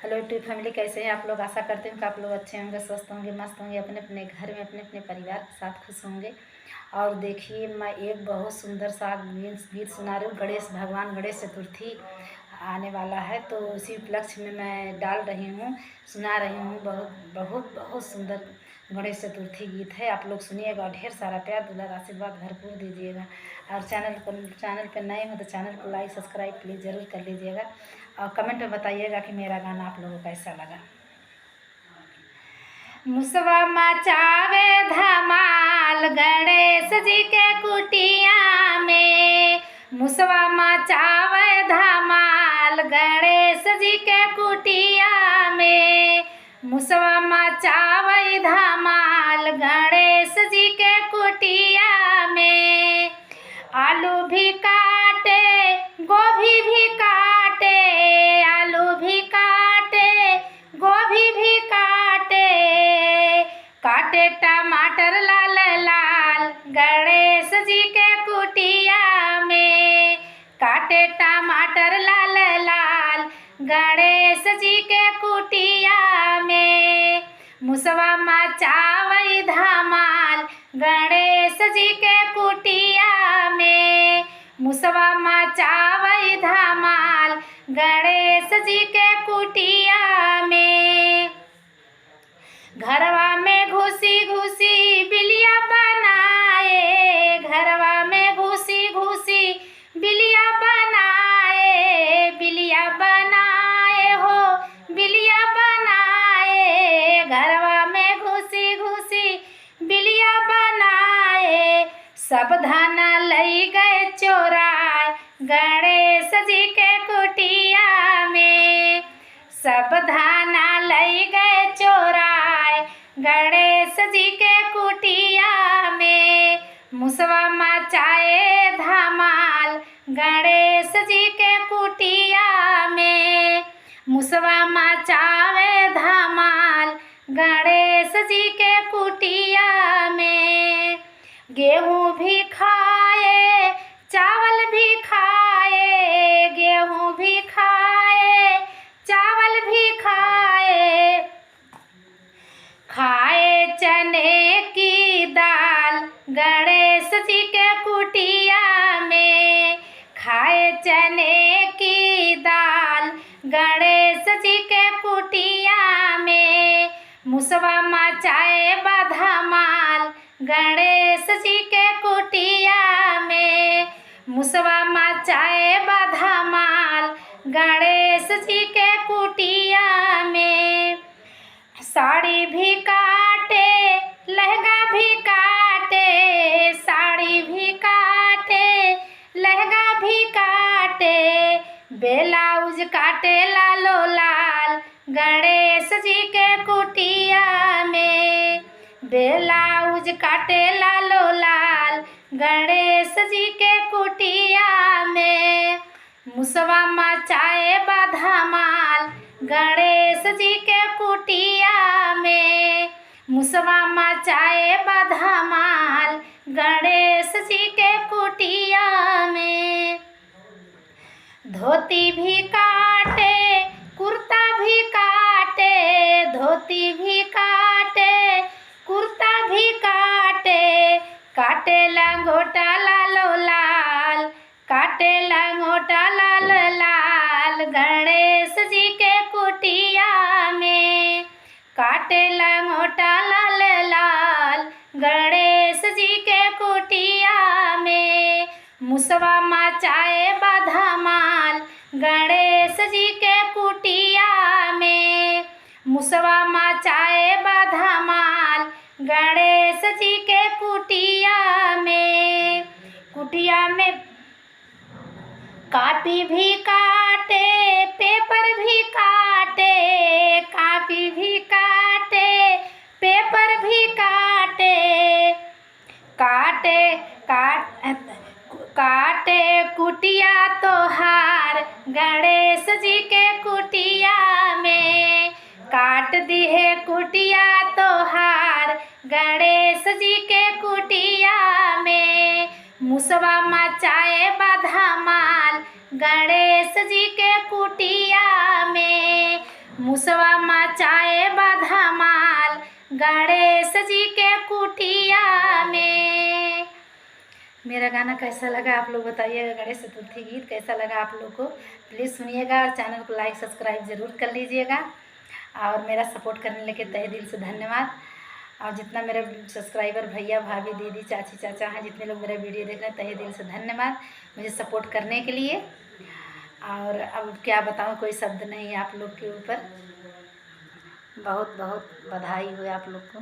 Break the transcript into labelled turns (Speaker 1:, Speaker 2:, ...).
Speaker 1: Hello YouTube family, कैसे हैं आप लोग। आशा करते हैं कि आप लोग अच्छे होंगे, स्वस्थ होंगे, मस्त होंगे, अपने अपने घर में अपने अपने परिवार के साथ खुश होंगे। और देखिए, मैं एक बहुत सुंदर सा गीत सुना रही हूँ। गणेश भगवान, गणेश चतुर्थी आने वाला है, तो उसी उपलक्ष्य में मैं डाल रही हूँ, सुना रही हूँ। बहुत बहुत बहुत सुंदर गणेश चतुर्थी गीत है। आप लोग सुनिएगा, ढेर सारा प्यार दुलार आशीर्वाद भरपूर दीजिएगा। और चैनल पर नए हो तो चैनल को लाइक सब्सक्राइब प्लीज़ ज़रूर कर लीजिएगा। और कमेंट में बताइएगा कि मेरा गाना आप लोगों को कैसा लगा। मुसवा मचावे धमाल गणेश जी के कुटिया में, मुसवा मचावे धमाल गणेश जी के कुटिया में, मुसवा मचावे धमाल गणेश जी के कुटिया में। आलू भी काटे, गोभी भी काटे, आलू भी काटे, गोभी भी काटे, काटे टमाटर लाल लाल गणेश जी के कुटिया में, काटे टमाटर लाल लाल गणेश जी के कुटिया में। मुसवा मचावई धमाल गणेश जी के कुटिया में, मुसवा मचावई धमाल गणेश जी के कुटिया में। घरवा में घुसी घुसी बिलिया बनाए, घरवा में घुसी घुसी बिलिया बनाए, बिलिया बनाए हो बिलिया बनाए, घरवा में घुसी घुसी बिलिया बनाए। सब धन लई गए चोराए गणेश जी के कुटिया में, सब धन लई गए चोराए गणेश जी के कुटिया में। मुसवा मचाए धमाल गणेश जी के कुटिया में, मुसवा मचावे धमाल गणेश जी के कुटिया में। गेहूँ भी खाए, चावल भी खाए, गेहूँ भी खाए, चावल भी खाए, खाए चने की दाल गणेश जी के कुटिया में, खाए चने की दाल गणेश जी के कुटिया में। मुसवा मचाए धमाल गणेश जी के कुटिया में, मुसवा मचाए धमाल गणेश जी के कुटिया में। साड़ी भी काटे, लहंगा भी काटे, साड़ी भी काटे, लहंगा भी काटे, ब्लाउज काटे लालो लाल गणेश जी के कुटिया में, ब्लाउज काटे लालो लाल गणेश जी के कुटिया में। मुसवा मचाए धमाल गणेश जी के कुटिया में, मुसवा मचाए धमाल गणेश जी के कुटिया में। धोती भी काटे, कुर्ता भी काटे, धोती भी काटे, कुर्ता भी काटे, काटे लंगोटा लालो लाल, काटे लंगोटा लाल लाल गणेश जी के कुटिया में, काटे लंगोटा लाल लाल गणेश जी के कुटिया में। मुसवा मचाए धमाल गणेश जी के कुटिया में, मुसवा मचाए धमाल गणेश जी के कुटिया में। कुटिया में कापी भी काटे, पेपर भी काटे, कापी भी काटे, पेपर भी काटे, काटे काटे कुटिया तोहार गणेश जी के कुटिया में, काट दी है कुटिया तोहार गणेश जी के कुटिया में। मुसवा मचाए धमाल गणेश जी के कुटिया में, मुसवा मचाए बधमाल गणेश जी के कुटिया में। मेरा गाना कैसा लगा आप लोग बताइएगा। गणेश चतुर्थी गीत कैसा लगा आप लोग को, प्लीज़ सुनिएगा और चैनल को लाइक सब्सक्राइब ज़रूर कर लीजिएगा। और मेरा सपोर्ट करने के तहे दिल से धन्यवाद। और जितना मेरे सब्सक्राइबर भैया भाभी दीदी चाची चाचा हैं, जितने लोग मेरा वीडियो देख रहे हैं, तहे दिल से धन्यवाद मुझे सपोर्ट करने के लिए। और अब क्या बताऊं, कोई शब्द नहीं है आप लोग के ऊपर। बहुत बहुत बधाई हो आप लोग को।